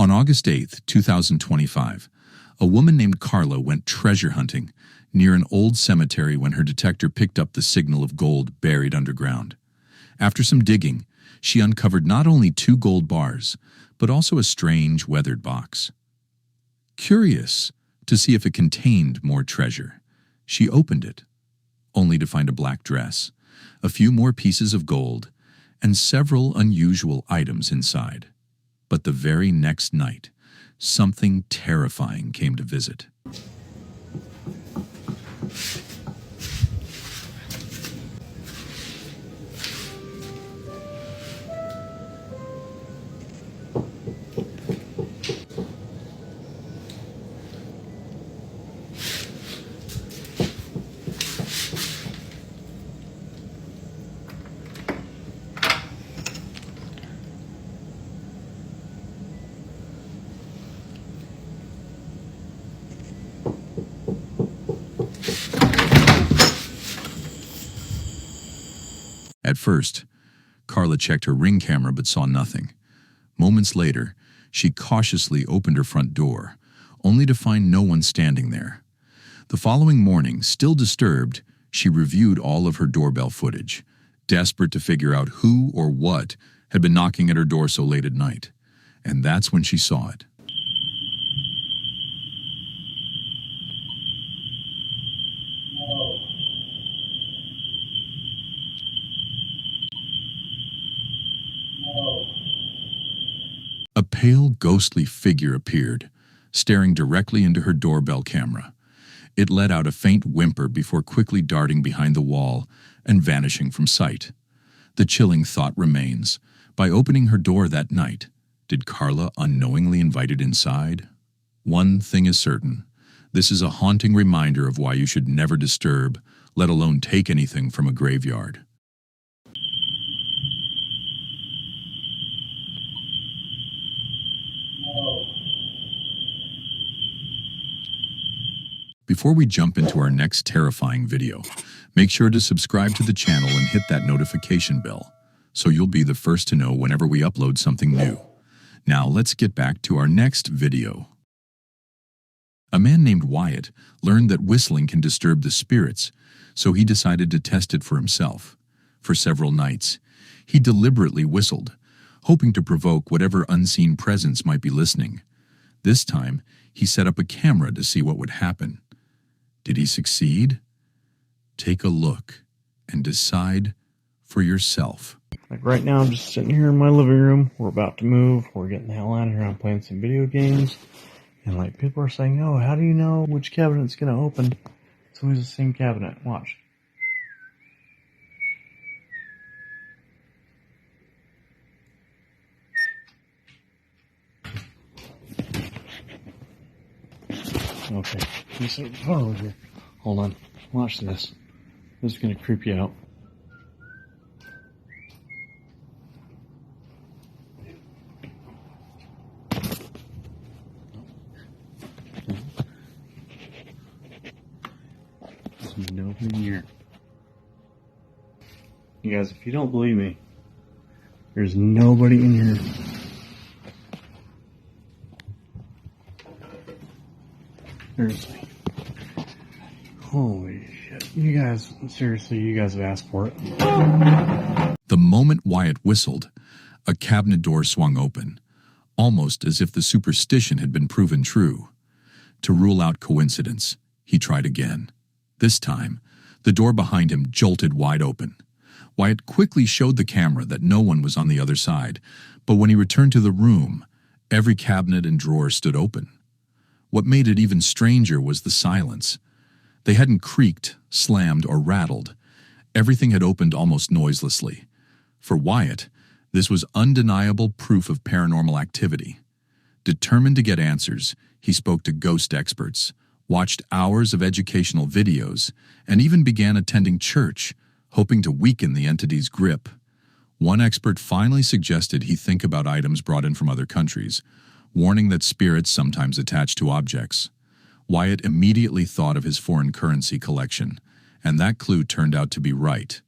On August 8, 2025, a woman named Carla went treasure hunting near an old cemetery when her detector picked up the signal of gold buried underground. After some digging, she uncovered not only 2 gold bars, but also a strange, weathered box. Curious to see if it contained more treasure, she opened it, only to find a black dress, a few more pieces of gold, and several unusual items inside. But the very next night, something terrifying came to visit. At first, Carla checked her Ring camera but saw nothing. Moments later, she cautiously opened her front door, only to find no one standing there. The following morning, still disturbed, she reviewed all of her doorbell footage, desperate to figure out who or what had been knocking at her door so late at night. And that's when she saw it. A pale, ghostly figure appeared, staring directly into her doorbell camera. It let out a faint whimper before quickly darting behind the wall and vanishing from sight. The chilling thought remains, by opening her door that night, did Carla unknowingly invite it inside? One thing is certain. This is a haunting reminder of why you should never disturb, let alone take anything from a graveyard. Before we jump into our next terrifying video, make sure to subscribe to the channel and hit that notification bell, so you'll be the first to know whenever we upload something new. Now let's get back to our next video. A man named Wyatt learned that whistling can disturb the spirits, so he decided to test it for himself. For several nights, he deliberately whistled, hoping to provoke whatever unseen presence might be listening. This time, he set up a camera to see what would happen. Did he succeed? Take a look and decide for yourself. Like right now, I'm just sitting here in my living room. We're about to move. We're getting the hell out of here. I'm playing some video games. And like people are saying, oh, how do you know which cabinet's going to open? It's always the same cabinet. Watch. Okay, hold over here. Hold on. Watch this. This is going to creep you out. There's nobody in here. You guys, if you don't believe me, there's nobody in here. Seriously. Holy shit. You guys, seriously, you guys have asked for it. The moment Wyatt whistled, a cabinet door swung open, almost as if the superstition had been proven true. To rule out coincidence, he tried again. This time, the door behind him jolted wide open. Wyatt quickly showed the camera that no one was on the other side, but when he returned to the room, every cabinet and drawer stood open. What made it even stranger was the silence. They hadn't creaked, slammed, or rattled. Everything had opened almost noiselessly. For Wyatt, this was undeniable proof of paranormal activity. Determined to get answers, he spoke to ghost experts, watched hours of educational videos, and even began attending church, hoping to weaken the entity's grip. One expert finally suggested he think about items brought in from other countries, warning that spirits sometimes attach to objects. Wyatt immediately thought of his foreign currency collection, and that clue turned out to be right.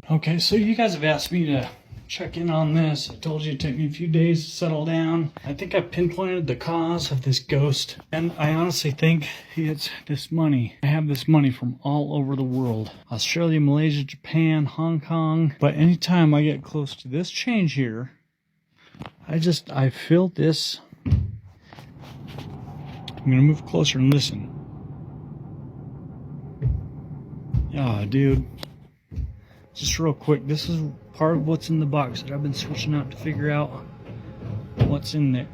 Okay, so you guys have asked me to check in on this. I told you it'd take me a few days to settle down. I think I pinpointed the cause of this ghost, and I honestly think it's this money. I have this money from all over the world. Australia, Malaysia, Japan, Hong Kong. But anytime I get close to this change here, I feel this. I'm gonna move closer and listen. Oh, dude. Just real quick, this is part of what's in the box that I've been switching out to figure out what's in there.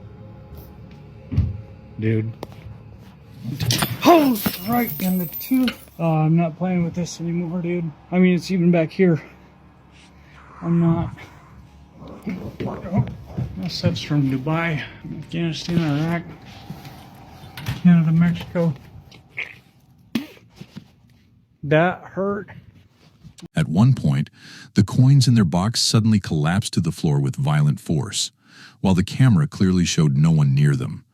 Dude. Oh, right in the tooth. Oh, I'm not playing with this anymore, dude. I mean, it's even back here. I'm not. This stuff's from Dubai, Afghanistan, Iraq, Canada, Mexico. That hurt. At one point, the coins in their box suddenly collapsed to the floor with violent force, while the camera clearly showed no one near them.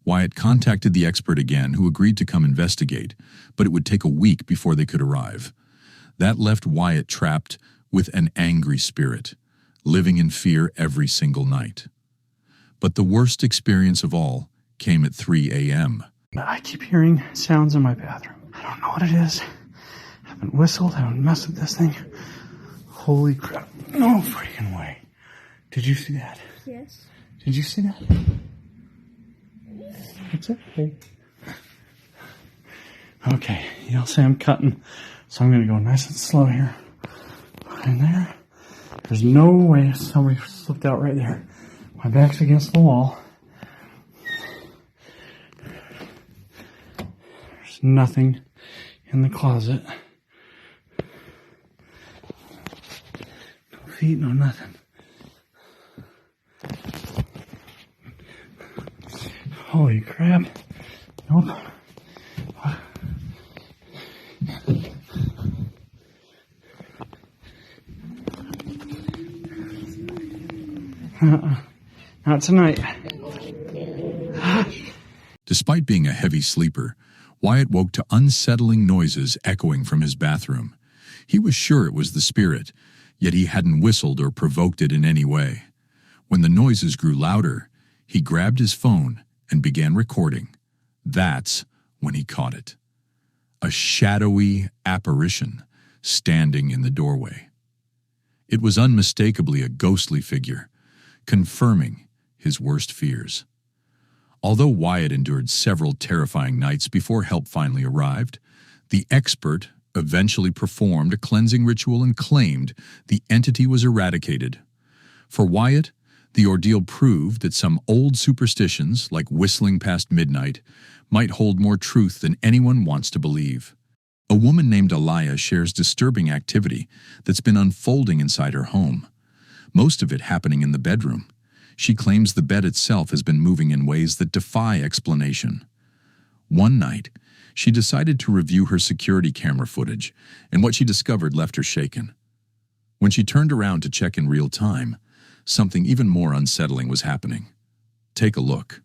Wyatt contacted the expert again, who agreed to come investigate, but it would take a week before they could arrive. That left Wyatt trapped with an angry spirit, living in fear every single night. But the worst experience of all came at 3 a.m. I keep hearing sounds in my bathroom. I don't know what it is. I haven't whistled, I haven't messed with this thing. Holy crap. No freaking way. Did you see that? Yes. Did you see that? What's it? Okay, you'll say I'm cutting, so I'm going to go nice and slow here. In there. There's no way somebody slipped out right there. My back's against the wall. There's nothing in the closet. No feet, no nothing. Holy crap. Nope. Not tonight. Despite being a heavy sleeper, Wyatt woke to unsettling noises echoing from his bathroom. He was sure it was the spirit, yet he hadn't whistled or provoked it in any way. When the noises grew louder, he grabbed his phone and began recording. That's when he caught it. A shadowy apparition standing in the doorway. It was unmistakably a ghostly figure, confirming his worst fears. Although Wyatt endured several terrifying nights before help finally arrived, the expert eventually performed a cleansing ritual and claimed the entity was eradicated. For Wyatt, the ordeal proved that some old superstitions, like whistling past midnight, might hold more truth than anyone wants to believe. A woman named Aliyah shares disturbing activity that's been unfolding inside her home, most of it happening in the bedroom. She claims the bed itself has been moving in ways that defy explanation. One night, she decided to review her security camera footage, and what she discovered left her shaken. When she turned around to check in real time, something even more unsettling was happening. Take a look.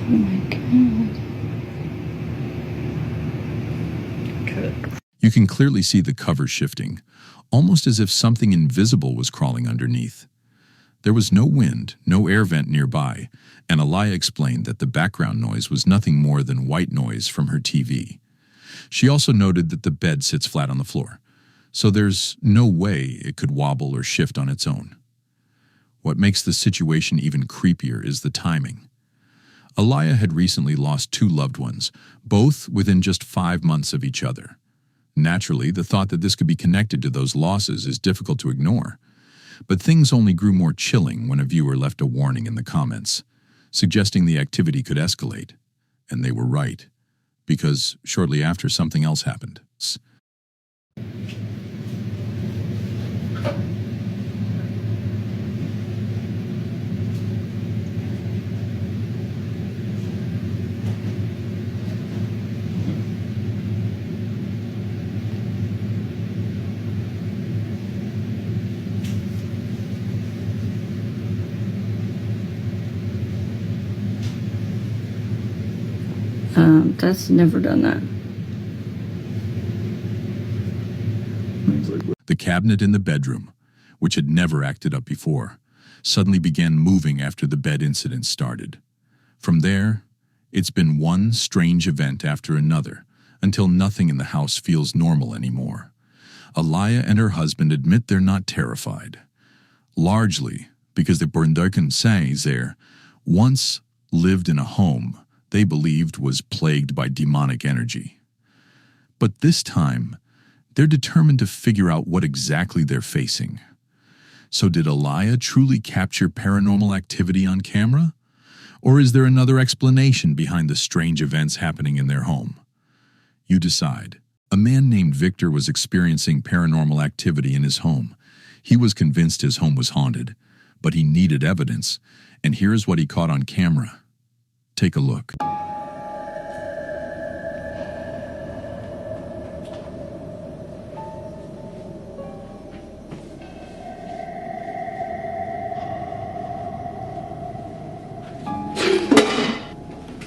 Oh my god. You can clearly see the cover shifting, almost as if something invisible was crawling underneath. There was no wind, no air vent nearby, and Aliyah explained that the background noise was nothing more than white noise from her TV. She also noted that the bed sits flat on the floor, so there's no way it could wobble or shift on its own. What makes the situation even creepier is the timing. Alaya had recently lost 2 loved ones, both within just 5 months of each other. Naturally, the thought that this could be connected to those losses is difficult to ignore. But things only grew more chilling when a viewer left a warning in the comments, suggesting the activity could escalate. And they were right, because shortly after something else happened. That's never done that. The cabinet in the bedroom, which had never acted up before, suddenly began moving after the bed incident started. From there, it's been one strange event after another, until nothing in the house feels normal anymore. Alaya and her husband admit they're not terrified, largely because the Berndoken says there once lived in a home they believed was plagued by demonic energy. But this time, they're determined to figure out what exactly they're facing. So did Alaya truly capture paranormal activity on camera? Or is there another explanation behind the strange events happening in their home? You decide. A man named Victor was experiencing paranormal activity in his home. He was convinced his home was haunted, but he needed evidence, and here's what he caught on camera. Take a look.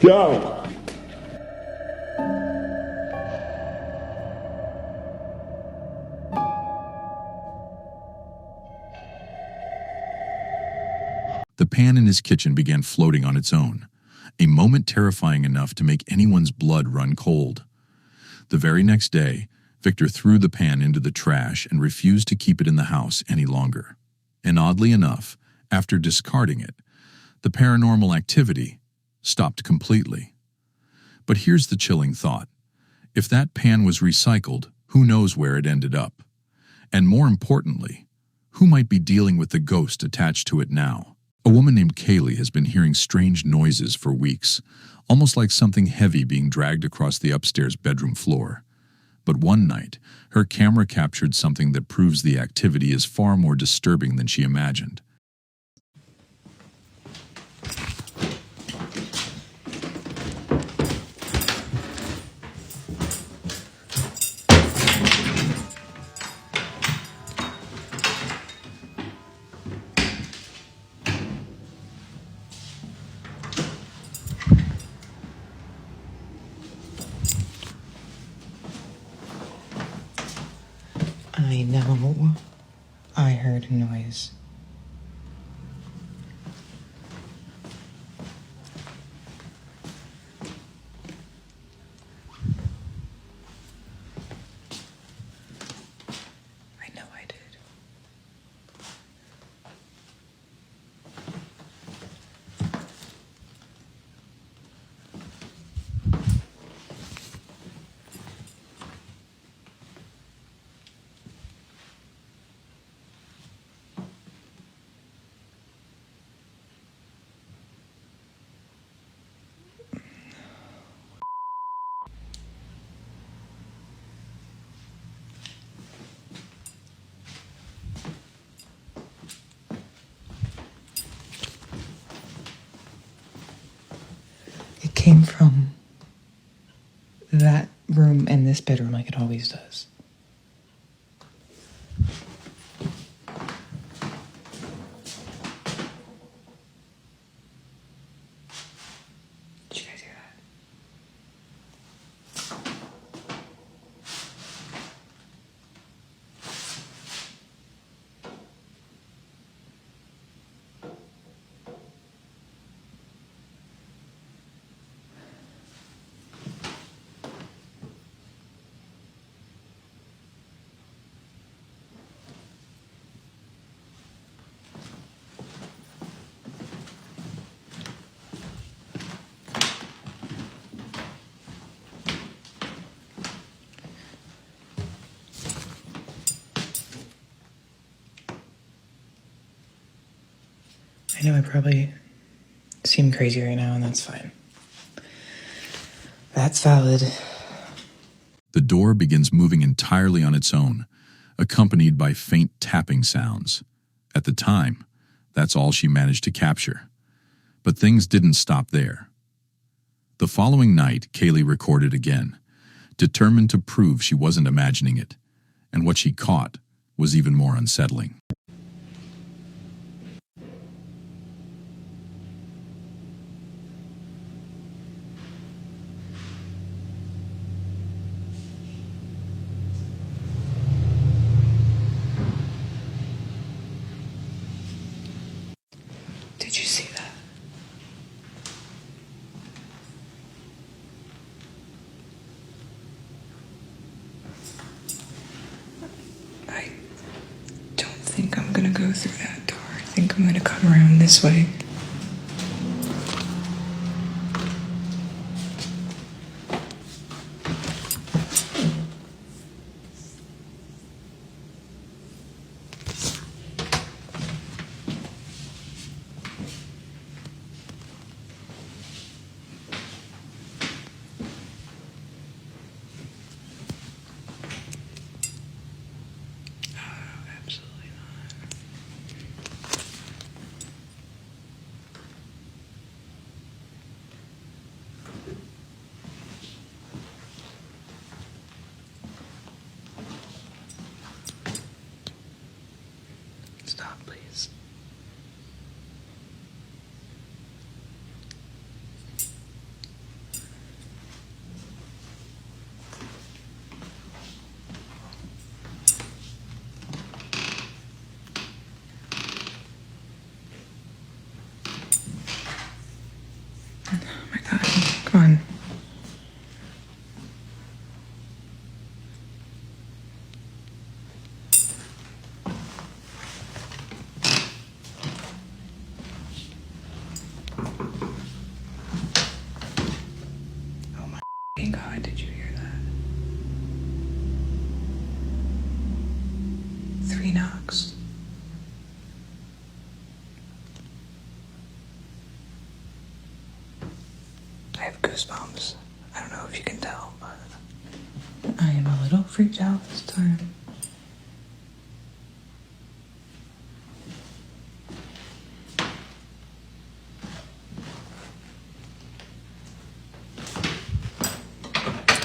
Go! The pan in his kitchen began floating on its own, a moment terrifying enough to make anyone's blood run cold. The very next day, Victor threw the pan into the trash and refused to keep it in the house any longer. And oddly enough, after discarding it, the paranormal activity stopped completely. But here's the chilling thought. If that pan was recycled, who knows where it ended up? And more importantly, who might be dealing with the ghost attached to it now? A woman named Kaylee has been hearing strange noises for weeks, almost like something heavy being dragged across the upstairs bedroom floor. But one night, her camera captured something that proves the activity is far more disturbing than she imagined. I know. I heard a noise. I know I did. It came from that room and this bedroom like it always does. Did you guys hear that? I know I probably seem crazy right now, and that's fine. That's valid. The door begins moving entirely on its own, accompanied by faint tapping sounds. At the time, that's all she managed to capture. But things didn't stop there. The following night, Kaylee recorded again, determined to prove she wasn't imagining it, and what she caught was even more unsettling. Did you see that? I don't think I'm gonna go through that door. I think I'm gonna come around this way. Absolutely not. Stop, please. Oh my god, come on. Oh my f***ing god, did you hear that? 3 knocks. I have goosebumps. I don't know if you can tell, but I am a little freaked out this time.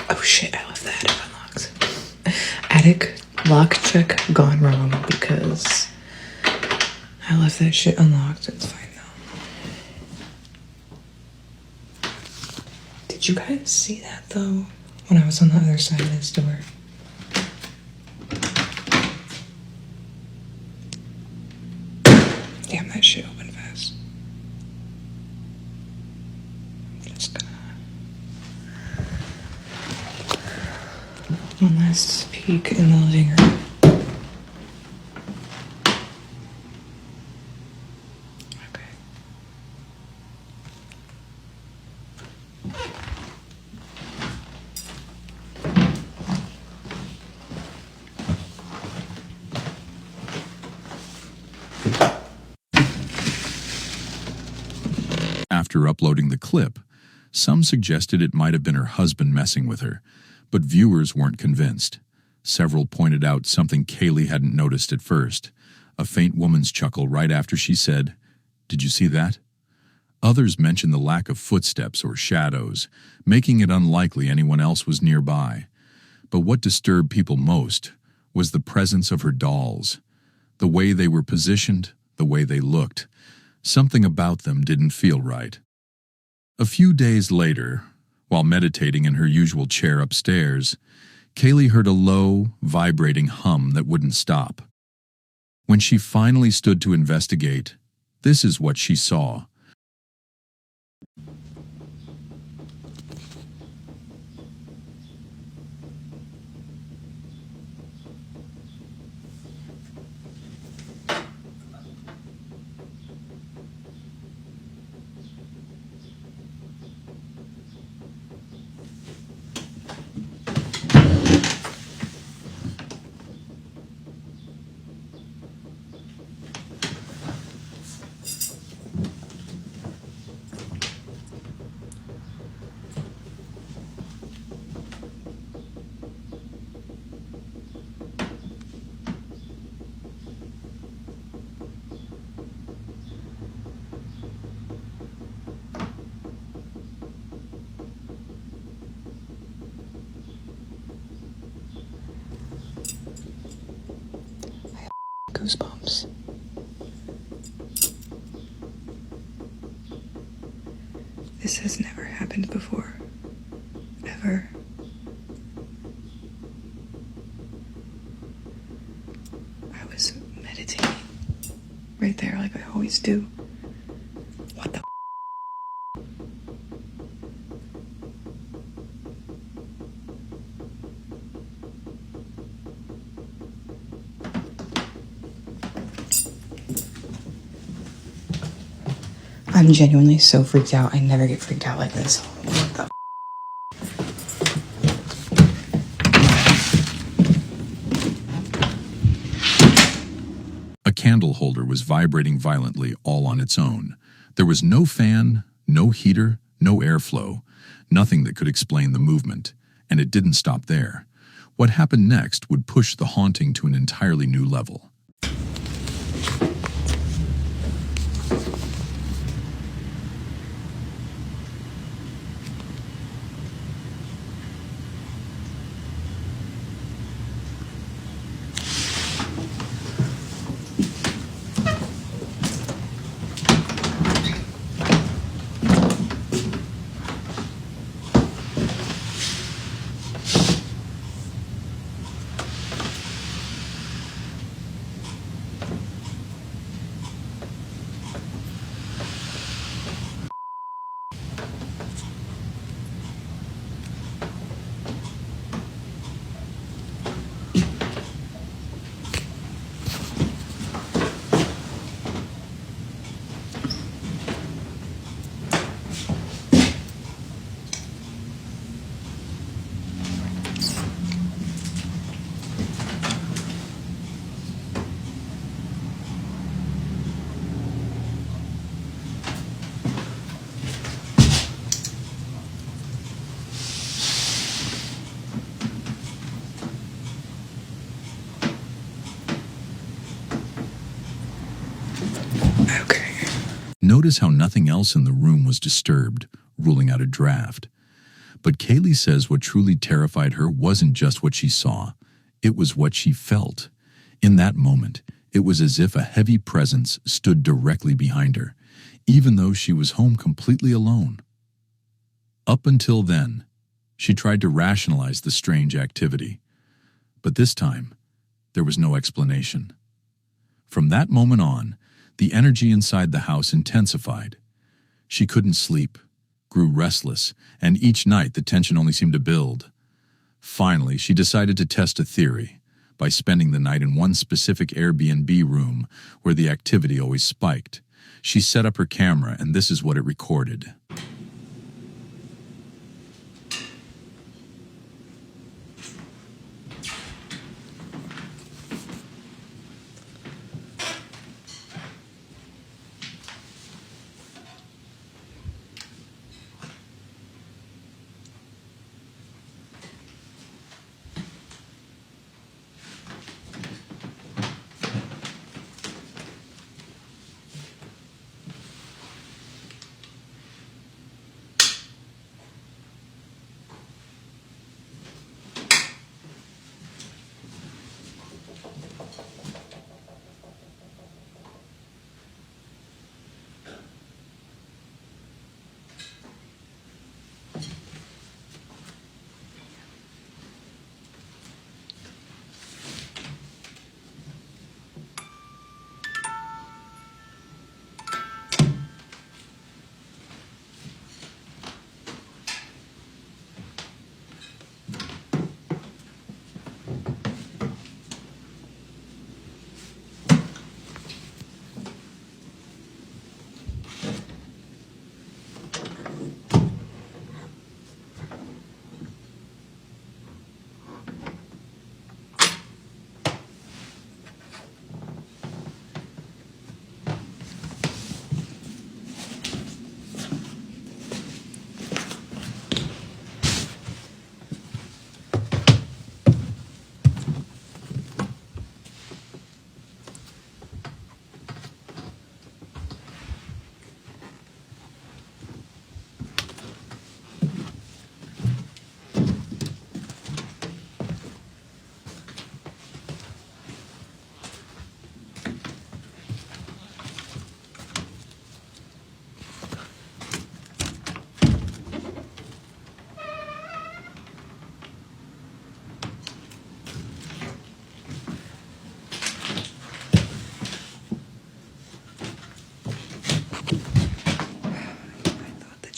Oh shit, I left the attic unlocked. Attic lock check gone wrong because I left that shit unlocked. It's fine though. Did you guys see that though? When I was on the other side of this door. Damn, that shit opened fast. I'm just gonna... One last peek in the living room. Okay. After uploading the clip, some suggested it might have been her husband messing with her, but viewers weren't convinced. Several pointed out something Kaylee hadn't noticed at first, a faint woman's chuckle right after she said, "Did you see that?" Others mentioned the lack of footsteps or shadows, making it unlikely anyone else was nearby. But what disturbed people most was the presence of her dolls. The way they were positioned, the way they looked. Something about them didn't feel right. A few days later, while meditating in her usual chair upstairs, Kaylee heard a low, vibrating hum that wouldn't stop. When she finally stood to investigate, this is what she saw. goosebumps. This has never happened before. Ever. I was meditating right there like I always do. What the I'm genuinely so freaked out. I never get freaked out like this. What the A candle holder was vibrating violently all on its own. There was no fan, no heater, no airflow, nothing that could explain the movement, and it didn't stop there. What happened next would push the haunting to an entirely new level. Notice how nothing else in the room was disturbed, ruling out a draft. But Kaylee says what truly terrified her wasn't just what she saw, it was what she felt. In that moment, it was as if a heavy presence stood directly behind her, even though she was home completely alone. Up until then, she tried to rationalize the strange activity. But this time, there was no explanation. From that moment on, the energy inside the house intensified. She couldn't sleep, grew restless, and each night the tension only seemed to build. Finally, she decided to test a theory by spending the night in one specific Airbnb room where the activity always spiked. She set up her camera, and this is what it recorded.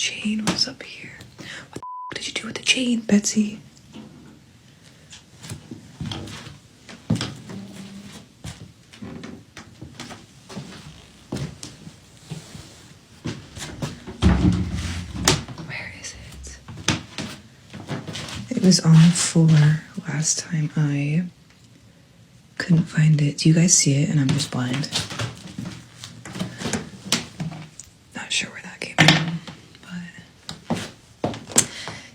chain was up here. What the did you do with the chain, Betsy? Where is it? It was on the floor last time. I couldn't find it. Do you guys see it? And I'm just blind. Not sure where that came from, but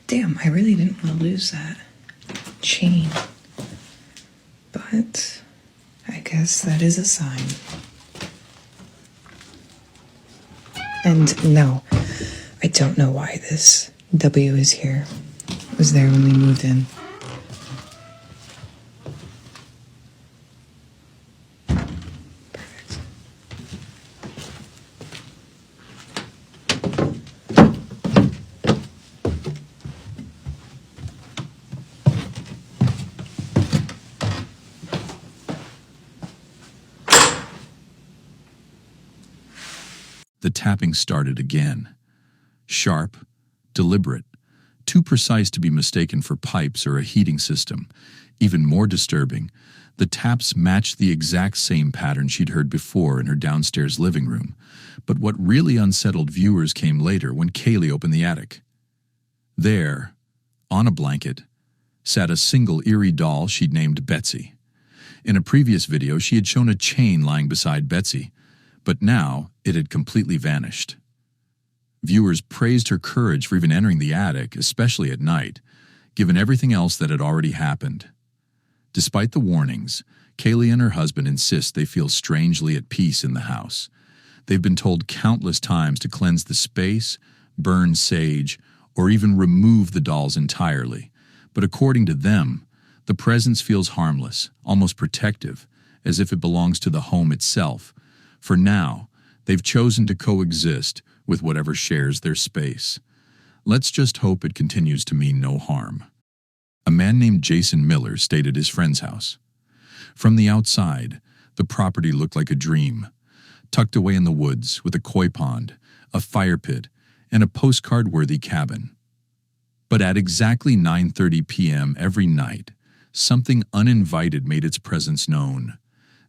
damn, I really didn't want to lose that chain. But I guess that is a sign. And no, I don't know why this W is here. It was there when we moved in. Perfect. The tapping started again. Sharp, deliberate, too precise to be mistaken for pipes or a heating system. Even more disturbing, the taps matched the exact same pattern she'd heard before in her downstairs living room. But what really unsettled viewers came later when Kaylee opened the attic. There, on a blanket, sat a single eerie doll she'd named Betsy. In a previous video, she had shown a chain lying beside Betsy, but now it had completely vanished. Viewers praised her courage for even entering the attic, especially at night, given everything else that had already happened. Despite the warnings, Kaylee and her husband insist they feel strangely at peace in the house. They've been told countless times to cleanse the space, burn sage, or even remove the dolls entirely. But according to them, the presence feels harmless, almost protective, as if it belongs to the home itself. For now, they've chosen to coexist with whatever shares their space. Let's just hope it continues to mean no harm. A man named Jason Miller stayed at his friend's house. From the outside, the property looked like a dream, tucked away in the woods with a koi pond, a fire pit, and a postcard-worthy cabin. But at exactly 9:30 p.m. every night, something uninvited made its presence known.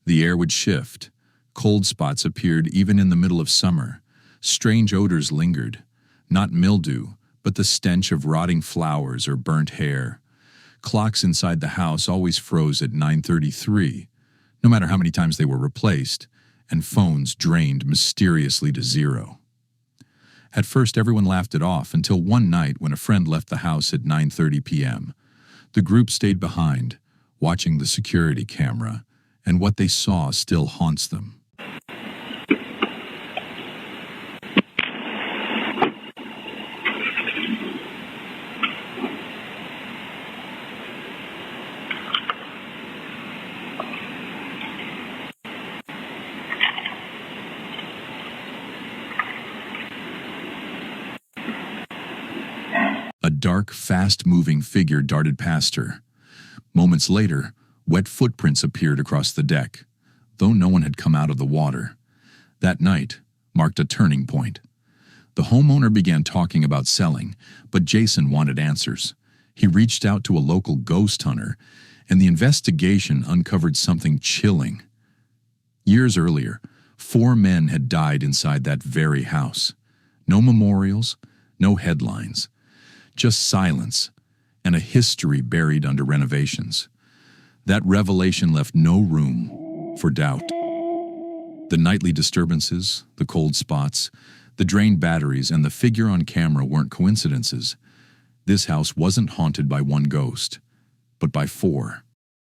The air would shift. Cold spots appeared even in the middle of summer. Strange odors lingered, not mildew, but the stench of rotting flowers or burnt hair. Clocks inside the house always froze at 9:33, no matter how many times they were replaced, and phones drained mysteriously to zero. At first, everyone laughed it off until one night when a friend left the house at 9:30 p.m. The group stayed behind, watching the security camera, and what they saw still haunts them. A dark, fast-moving figure darted past her. Moments later, wet footprints appeared across the deck, though no one had come out of the water. That night marked a turning point. The homeowner began talking about selling, but Jason wanted answers. He reached out to a local ghost hunter, and the investigation uncovered something chilling. Years earlier, 4 men had died inside that very house. No memorials, no headlines. Just silence, and a history buried under renovations. That revelation left no room for doubt. The nightly disturbances, the cold spots, the drained batteries, and the figure on camera weren't coincidences. This house wasn't haunted by one ghost, but by 4.